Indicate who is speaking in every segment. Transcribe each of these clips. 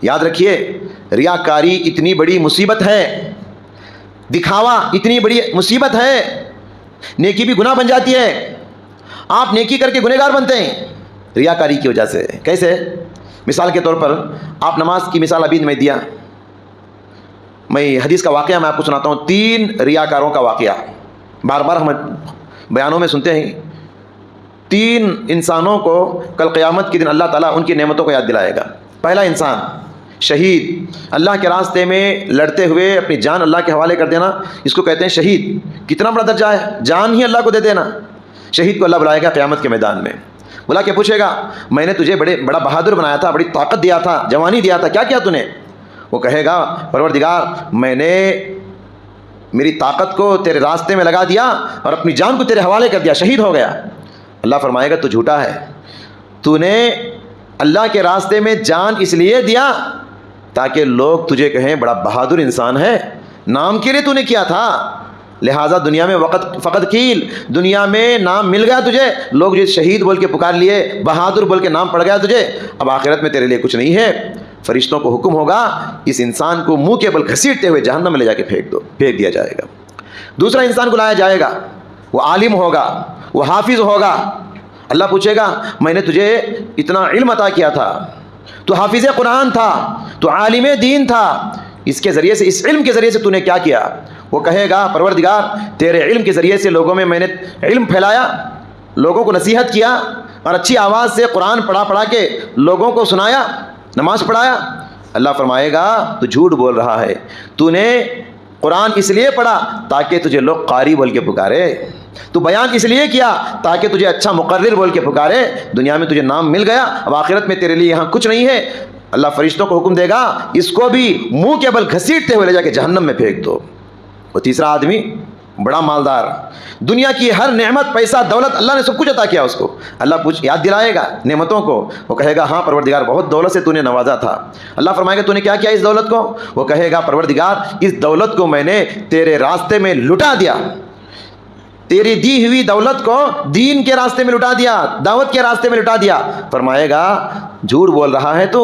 Speaker 1: یاد رکھیے ریاکاری اتنی بڑی مصیبت ہے، دکھاوا اتنی بڑی مصیبت ہے، نیکی بھی گناہ بن جاتی ہے، آپ نیکی کر کے گنہگار بنتے ہیں ریاکاری کی وجہ سے۔ کیسے؟ مثال کے طور پر آپ نماز کی مثال ابھی میں دیا، میں حدیث کا واقعہ میں آپ کو سناتا ہوں، 3 ریاکاروں کا واقعہ بار بار ہم بیانوں میں سنتے ہیں۔ 3 انسانوں کو کل قیامت کے دن اللہ تعالیٰ ان کی نعمتوں کو یاد دلائے گا۔ پہلا انسان شہید، اللہ کے راستے میں لڑتے ہوئے اپنی جان اللہ کے حوالے کر دینا، اس کو کہتے ہیں شہید۔ کتنا بڑا درجہ ہے، جان ہی اللہ کو دے دینا۔ شہید کو اللہ بلائے گا قیامت کے میدان میں، بلا کے پوچھے گا میں نے تجھے بڑا بہادر بنایا تھا، بڑی طاقت دیا تھا، جوانی دیا تھا، کیا کیا تو نے؟ وہ کہے گا پروردگار میں نے میری طاقت کو تیرے راستے میں لگا دیا اور اپنی جان کو تیرے حوالے کر دیا، شہید ہو گیا۔ اللہ فرمائے گا تو جھوٹا ہے، تو نے اللہ کے راستے میں جان اس لیے دیا تاکہ لوگ تجھے کہیں بڑا بہادر انسان ہے، نام کے لیے تو نے کیا تھا، لہٰذا دنیا میں فقط کیل، دنیا میں نام مل گیا تجھے، لوگ جو شہید بول کے پکار لیے، بہادر بول کے نام پڑ گیا تجھے، اب آخرت میں تیرے لیے کچھ نہیں ہے۔ فرشتوں کو حکم ہوگا اس انسان کو منہ کے بل گھسیٹتے ہوئے جہنم میں لے جا کے پھینک دیا جائے گا۔ دوسرا انسان کو لایا جائے گا، وہ عالم ہوگا، وہ حافظ ہوگا۔ اللہ پوچھے گا میں نے تجھے اتنا علم عطا کیا تھا، تو حافظ قرآن تھا، تو عالم دین تھا، اس کے ذریعے سے، اس علم کے ذریعے سے تو نے کیا کیا؟ وہ کہے گا پروردگار تیرے علم کے ذریعے سے لوگوں میں نے علم پھیلایا، لوگوں کو نصیحت کیا اور اچھی آواز سے قرآن پڑھا کے لوگوں کو سنایا، نماز پڑھایا۔ اللہ فرمائے گا تو جھوٹ بول رہا ہے، تو نے قرآن اس لیے پڑھا تاکہ تجھے لوگ قاری بول کے پکارے، تو بیان اس لیے کیا تاکہ تجھے اچھا مقرر بول کے پکارے، دنیا میں تجھے نام مل گیا، اب آخرت میں تیرے لیے یہاں کچھ نہیں ہے۔ اللہ فرشتوں کو حکم دے گا اس کو بھی منہ کے بل گھسیٹتے ہوئے لے جا کے جہنم میں پھینک دو۔ وہ تیسرا آدمی بڑا مالدار، دنیا کی ہر نعمت، پیسہ، دولت، اللہ نے سب کچھ عطا کیا اس کو، اللہ یاد دلائے گا نعمتوں کو، وہ کہے گا ہاں پروردگار بہت دولت سے تو نے نوازا تھا۔ اللہ فرمائے گا تو نے کیا کیا اس دولت کو؟ وہ کہے گا پروردگار اس دولت کو میں نے تیرے راستے میں لٹا دیا، تیری دی ہوئی دولت کو دین کے راستے میں لٹا دیا، دعوت کے راستے میں لٹا دیا۔ فرمائے گا جھوٹ بول رہا ہے تو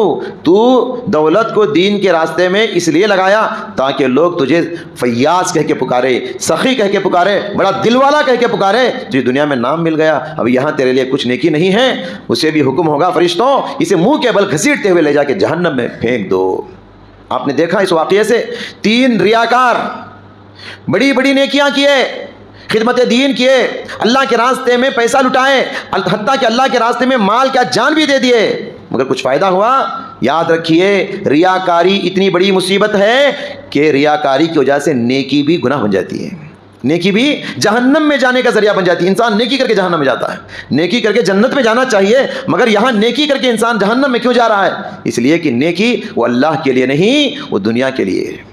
Speaker 1: دولت کو دین کے راستے میں اس لیے لگایا تاکہ لوگ تجھے فیاض کہہ کے پکارے، سخی کہہ کے پکارے، بڑا دل والا کہہ کے پکارے، تجھے دنیا میں نام مل گیا، اب یہاں تیرے لیے کچھ نیکی نہیں ہے۔ اسے بھی حکم ہوگا فرشتوں اسے منہ کے بل گھسیٹتے ہوئے لے جا کے جہنم میں پھینک دو۔ آپ نے دیکھا اس واقعے سے 3 ریاکار بڑی بڑی نیکیاں کیے، خدمت دین کیے، اللہ کے راستے میں پیسہ لٹائے، حتیٰ کہ اللہ کے راستے میں مال کیا جان بھی دے دیے، مگر کچھ فائدہ ہوا؟ یاد رکھیے ریاکاری اتنی بڑی مصیبت ہے کہ ریاکاری کی وجہ سے نیکی بھی گناہ بن جاتی ہے، نیکی بھی جہنم میں جانے کا ذریعہ بن جاتی ہے۔ انسان نیکی کر کے جہنم میں جاتا ہے، نیکی کر کے جنت میں جانا چاہیے، مگر یہاں نیکی کر کے انسان جہنم میں کیوں جا رہا ہے؟ اس لیے کہ نیکی وہ اللہ کے لیے نہیں، وہ دنیا کے لیے ہے۔